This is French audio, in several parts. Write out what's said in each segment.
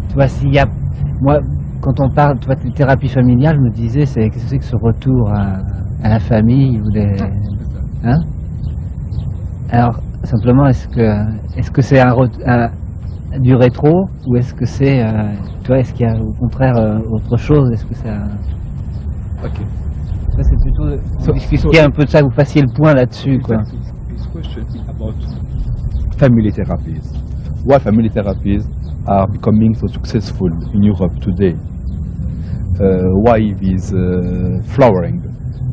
tu vois, s'il y a, moi, quand on parle, tu vois, de thérapie familiale, je me disais, qu'est-ce que c'est que ce retour à la famille ou des, hein? Alors, simplement, est-ce que c'est du rétro ou est-ce que c'est, tu vois, est-ce qu'il y a au contraire autre chose? Est-ce que c'est Ok. ça, c'est plutôt discuter un peu de ça, que vous fassiez le point là-dessus, quoi. This question is about family therapies. Why family therapies are becoming so successful in Europe today? Why this flowering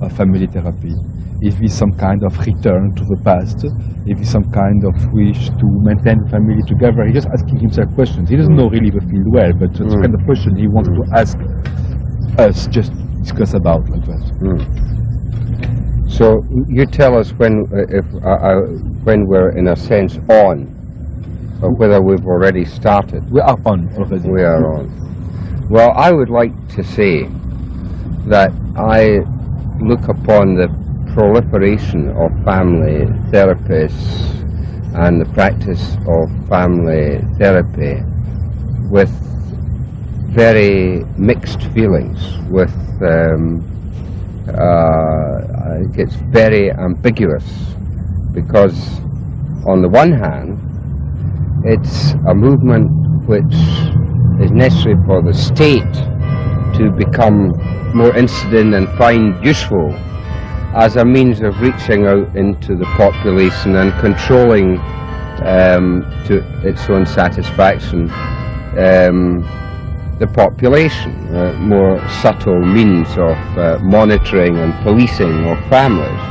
of family therapy? Is this some kind of return to the past? Is this some kind of wish to maintain the family together? He's just asking himself questions. He doesn't know really the field well, but it's the kind of question he wanted to ask us, just discuss about like that. So you tell us when we're in a sense on, or whether we've already started. We are on already. We are on. Well, I would like to say that I look upon the proliferation of family therapists and the practice of family therapy with very mixed feelings, with it's very ambiguous, because on the one hand it's a movement which is necessary for the state to become more incident and find useful as a means of reaching out into the population and controlling to its own satisfaction the population, more subtle means of monitoring and policing of families.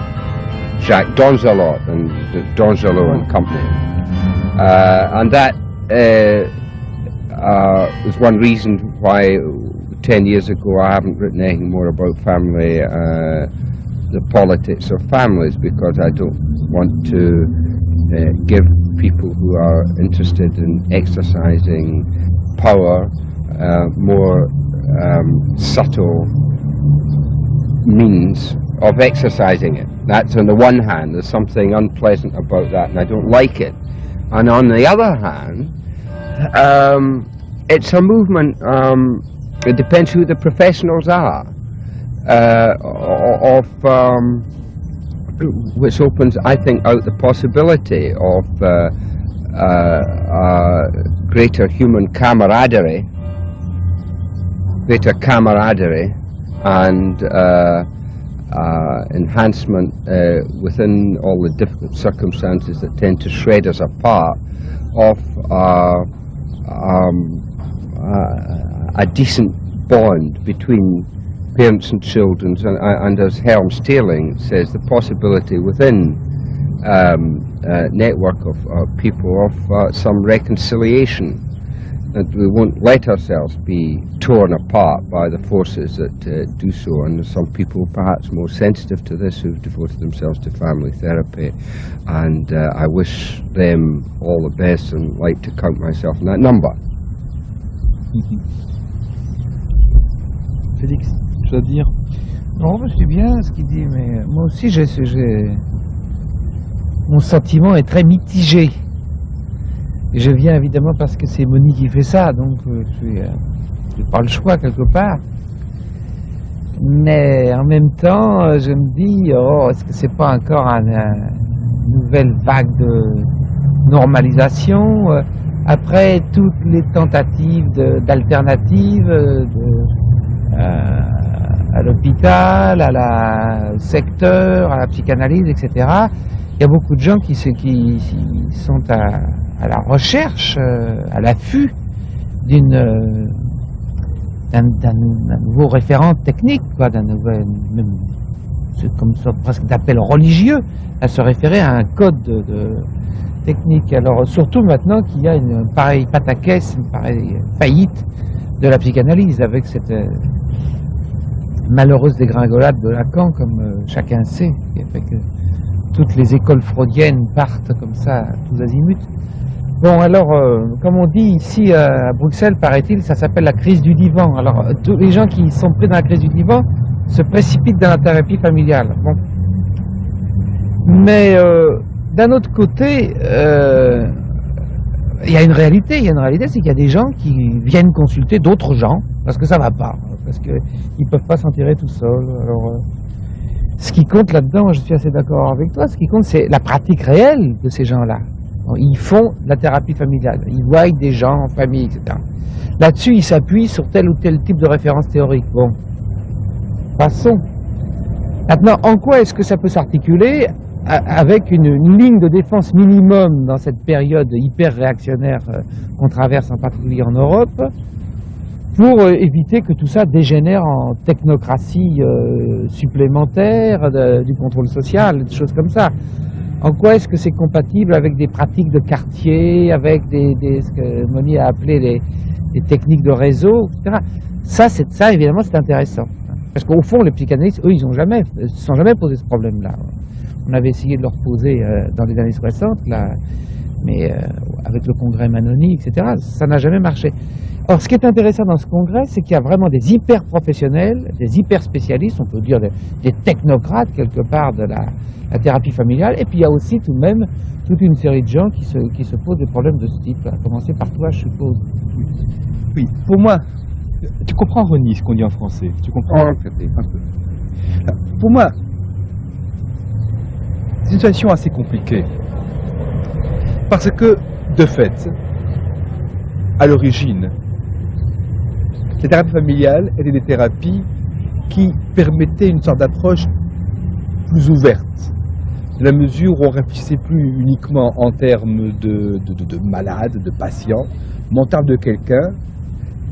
Jacques Donzelot and Donzelot and company. And that is one reason why 10 years ago I haven't written anything more about family, the politics of families, because I don't want to give people who are interested in exercising power more subtle means of exercising it. That's on the one hand, there's something unpleasant about that and I don't like it. And on the other hand, it's a movement, it depends who the professionals are, which opens, I think, out the possibility of greater human camaraderie, and enhancement within all the difficult circumstances that tend to shred us apart, of a decent bond between parents and children, and as Helm Stirling says, the possibility within a network of people of some reconciliation, that we won't let ourselves be torn apart by the forces that do so. And there's some people perhaps more sensitive to this who've devoted themselves to family therapy, and I wish them all the best and like to count myself in that number. Félix, tu vas dire? Non, c'est bien ce qu'il dit, mais moi aussi mon sentiment est très mitigé. Et je viens évidemment parce que c'est Monique qui fait ça, donc j'ai pas le choix quelque part. Mais en même temps, je me dis, est-ce que c'est pas encore une nouvelle vague de normalisation après toutes les tentatives d'alternatives à l'hôpital, à la secteur, à la psychanalyse, etc. Il y a beaucoup de gens qui sont à la recherche, à l'affût d'un nouveau référent technique, quoi, d'un nouvel, c'est comme ça, presque d'appel religieux, à se référer à un code de technique. Alors surtout maintenant qu'il y a une pareille pataquès, une pareille faillite de la psychanalyse, avec cette malheureuse dégringolade de Lacan, comme chacun sait, qui a fait que toutes les écoles freudiennes partent comme ça, tous azimuts. Bon, alors, comme on dit ici à Bruxelles, paraît-il, ça s'appelle la crise du divan. Alors, tous les gens qui sont pris dans la crise du divan se précipitent dans la thérapie familiale. Bon. Mais, d'un autre côté, il y a une réalité, c'est qu'il y a des gens qui viennent consulter d'autres gens parce que ça va pas, parce qu'ils peuvent pas s'en tirer tout seuls. Alors, ce qui compte là-dedans, je suis assez d'accord avec toi, ce qui compte, c'est la pratique réelle de ces gens-là. Ils font de la thérapie familiale, ils voient des gens en famille, etc. Là-dessus, ils s'appuient sur tel ou tel type de référence théorique. Bon, passons. Maintenant, en quoi est-ce que ça peut s'articuler avec une ligne de défense minimum dans cette période hyper réactionnaire qu'on traverse en particulier en Europe, pour éviter que tout ça dégénère en technocratie supplémentaire, du contrôle social, des choses comme ça. En quoi est-ce que c'est compatible avec des pratiques de quartier, avec ce que Moni a appelé des techniques de réseau, etc. Ça, évidemment, c'est intéressant. Parce qu'au fond, les psychanalystes, eux, ils ne se sont jamais posé ce problème-là. On avait essayé de leur poser dans les années 60, là, mais avec le congrès Manoni, etc., ça n'a jamais marché. Or, ce qui est intéressant dans ce congrès, c'est qu'il y a vraiment des hyper professionnels, des hyper spécialistes, on peut dire des technocrates quelque part de la thérapie familiale, et puis il y a aussi tout de même toute une série de gens qui se posent des problèmes de ce type, à commencer par toi, je suppose. Oui, pour moi, tu comprends, Ronnie, ce qu'on dit en français, tu comprends? Un peu. Pour moi, c'est une situation assez compliquée, parce que, de fait, à l'origine, les thérapies familiales étaient des thérapies qui permettaient une sorte d'approche plus ouverte, dans la mesure où on ne réfléchissait plus uniquement en termes de malades, de patients, mais en termes de quelqu'un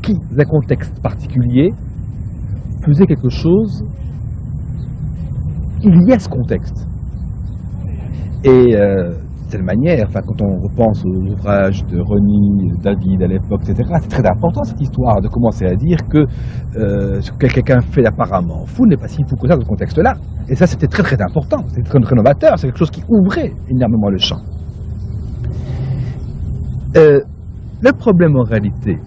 qui, dans un contexte particulier, faisait quelque chose lié à ce contexte. Et de cette manière, enfin, quand on repense aux ouvrages de Ronnie, David à l'époque, etc., c'est très important cette histoire de commencer à dire que ce que quelqu'un fait apparemment fou n'est pas si fou que ça dans ce contexte-là. Et ça, c'était très très important, c'était très, très novateur, c'est quelque chose qui ouvrait énormément le champ. Le problème en réalité,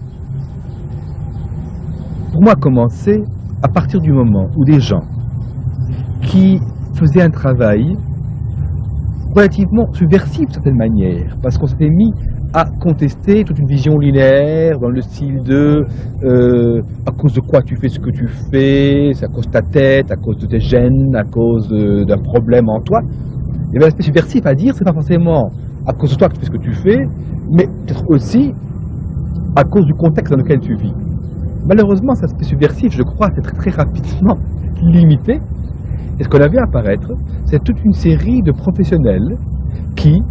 pour moi, commençait à partir du moment où des gens qui faisaient un travail relativement subversif de certaine manière, parce qu'on s'était mis à contester toute une vision linéaire dans le style de à cause de quoi tu fais ce que tu fais, c'est à cause de ta tête, à cause de tes gènes, à cause d'un problème en toi. Il y avait un aspect subversif à dire, c'est pas forcément à cause de toi que tu fais ce que tu fais, mais peut-être aussi à cause du contexte dans lequel tu vis. Malheureusement, cet aspect subversif, je crois, c'est très très rapidement limité. Et ce qu'on a vu apparaître, c'est toute une série de professionnels qui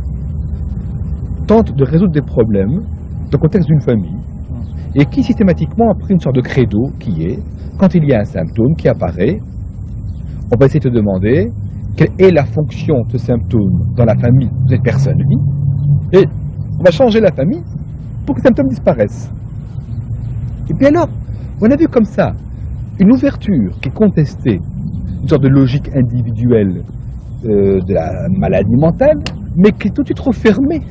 tentent de résoudre des problèmes dans le contexte d'une famille et qui systématiquement ont pris une sorte de credo qui est, quand il y a un symptôme qui apparaît, on va essayer de te demander quelle est la fonction de ce symptôme dans la famille où cette personne vit, et on va changer la famille pour que le symptôme disparaisse. Et puis alors, on a vu comme ça une ouverture qui contestait une sorte de logique individuelle de la maladie mentale, mais qui est tout de suite refermée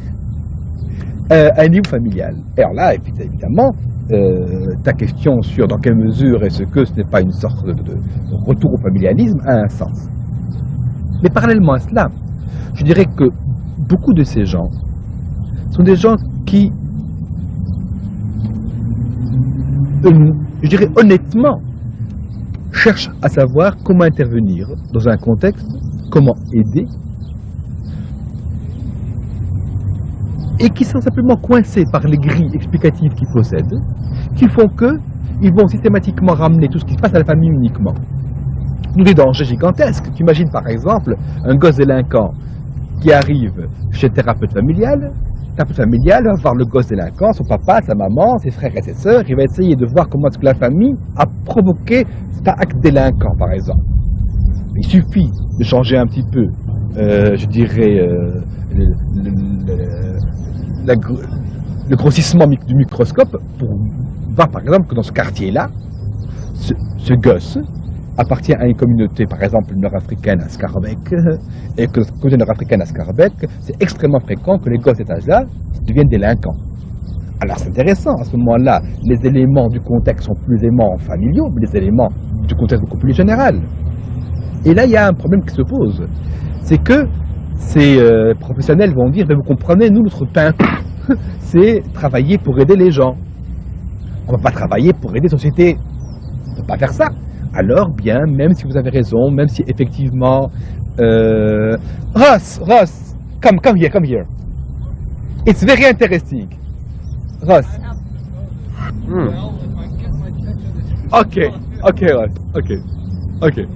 à un niveau familial. Et alors là, évidemment, ta question sur dans quelle mesure est-ce que ce n'est pas une sorte de retour au familialisme a un sens. Mais parallèlement à cela, je dirais que beaucoup de ces gens sont des gens qui, je dirais honnêtement, cherchent à savoir comment intervenir dans un contexte, comment aider, et qui sont simplement coincés par les grilles explicatives qu'ils possèdent, qui font qu'ils vont systématiquement ramener tout ce qui se passe à la famille uniquement. Nous, des dangers gigantesques. Tu imagines par exemple un gosse délinquant qui arrive chez le thérapeute familial va voir le gosse délinquant, son papa, sa maman, ses frères et ses sœurs, il va essayer de voir comment est-ce que la famille a provoqué cet acte délinquant, par exemple. Il suffit de changer un petit peu, je dirais, le grossissement du microscope pour voir, par exemple, que dans ce quartier-là, ce gosse appartient à une communauté, par exemple, nord-africaine à Scarbeck, et que dans cette communauté nord-africaine à Scarbeck, c'est extrêmement fréquent que les gosses de cet âge-là deviennent délinquants. Alors c'est intéressant, à ce moment-là, les éléments du contexte sont plus aisément familiaux, mais les éléments du contexte beaucoup plus général. Et là, il y a un problème qui se pose, c'est que ces professionnels vont dire, mais vous comprenez, nous, notre pain, c'est travailler pour aider les gens. On ne va pas travailler pour aider la société. On ne peut pas faire ça. Alors, bien, même si vous avez raison, même si effectivement... Ross, come here. It's very interesting. Ross. Ok, Ross, ok.